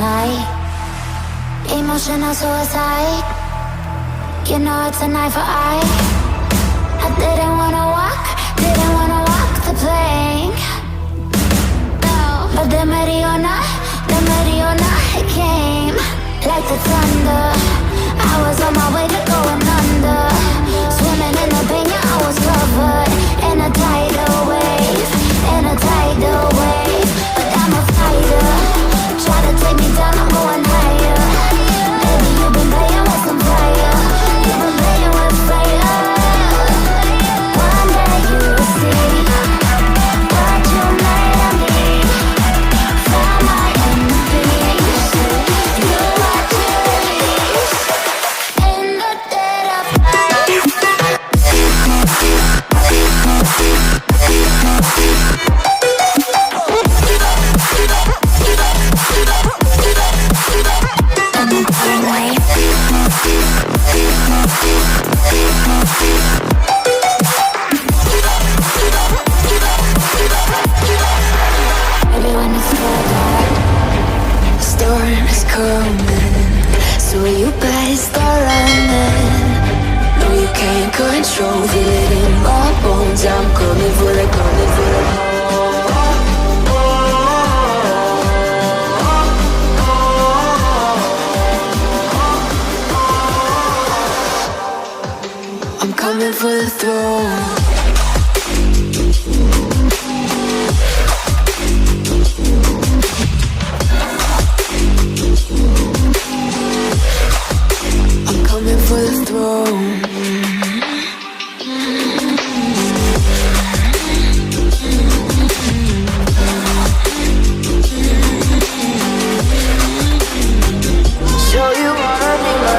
tonight. Emotional suicide. You know it's a knife for eye. I didn't wanna walk the plank. No, but the Mariona, it came like the thunder. I was on my way to going under. Swimming in the pain, yeah, I was covered in a tidal wave, in a tidal wave. But I'm a fighter. Try to take me down, I'm going higher. Baby, you've been playing with some fire. You've been playing with fire. One day you'll see what you made of me. Found my enemies. Do what you release. In the dead of night. Everyone is scared. The storm is coming, so you better start running. No, you can't control, feel it in my bones. I'm coming for the, coming for the. I'm coming for the throne. I'm coming for the throne. Show you what I mean by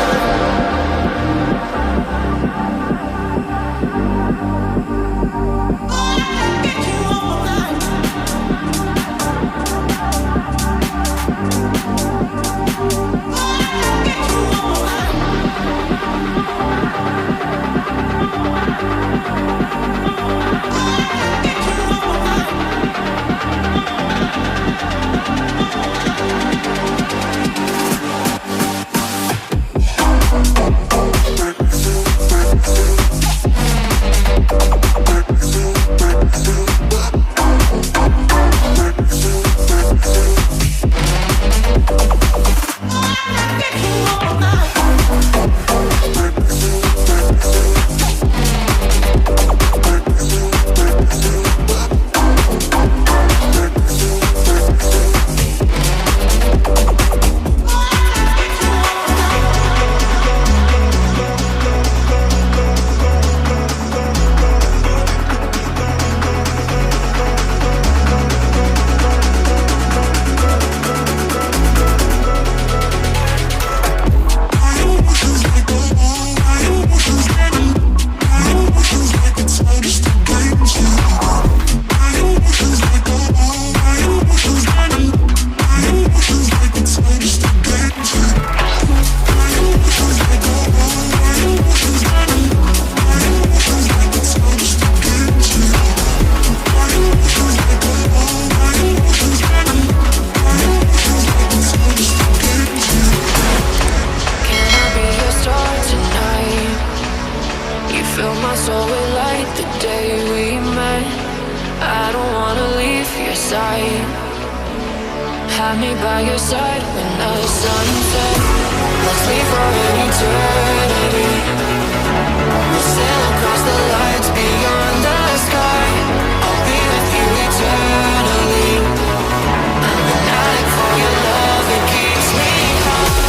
Have me by your side when the sun sets. Let's leave for an eternity. We'll sail across the lights beyond the sky. I'll be with you eternally. I'm an addict for your love, it keeps me high.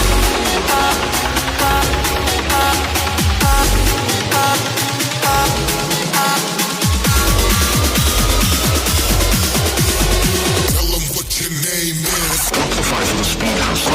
Tell them what your name is. Spotify for the speed house.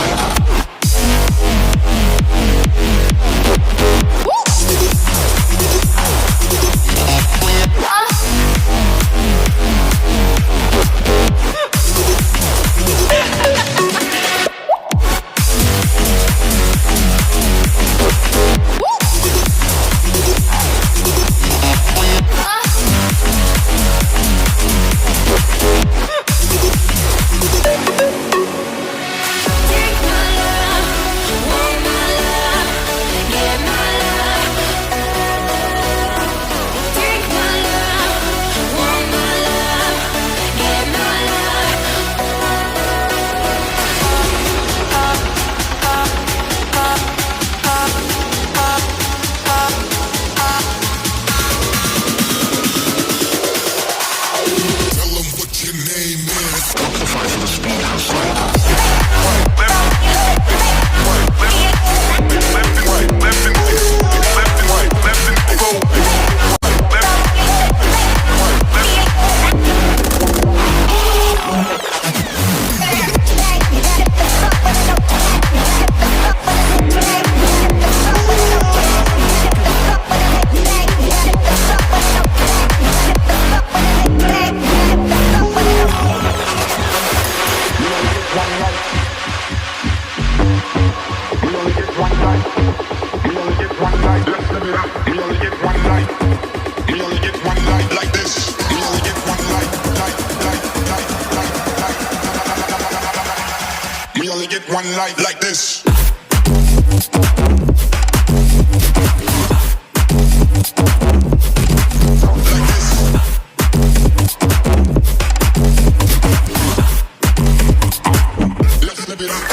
like this. Let's live it up.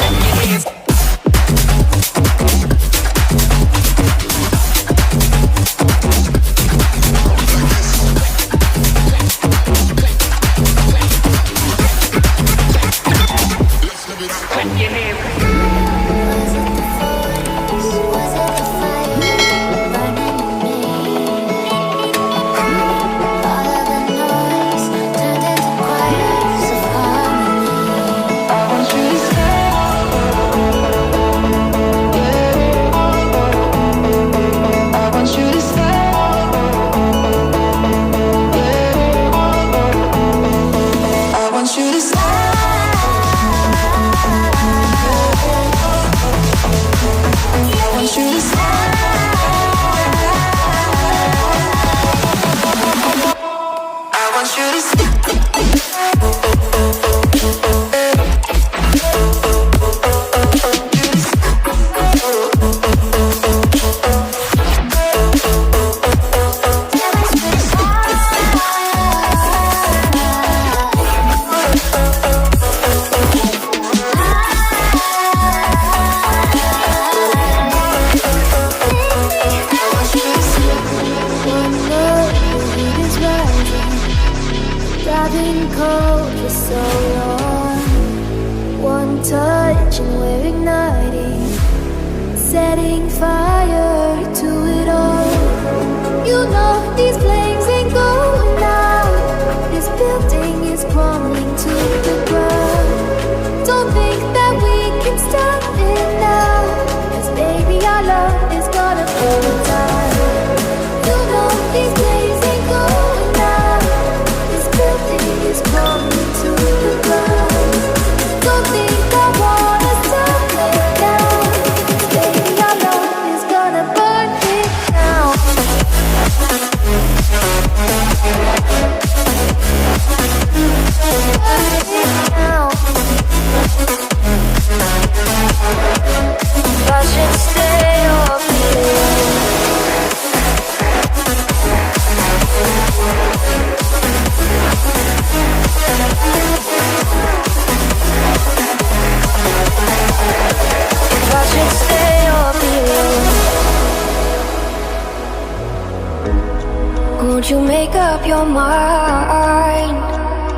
Won't you make up your mind?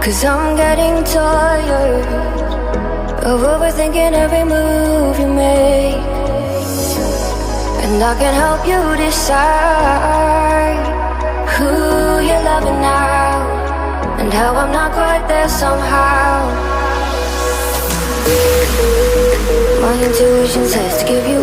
'Cause I'm getting tired of overthinking every move you make. And I can help you decide who you're loving now, and how I'm not quite there somehow. My intuition says to give you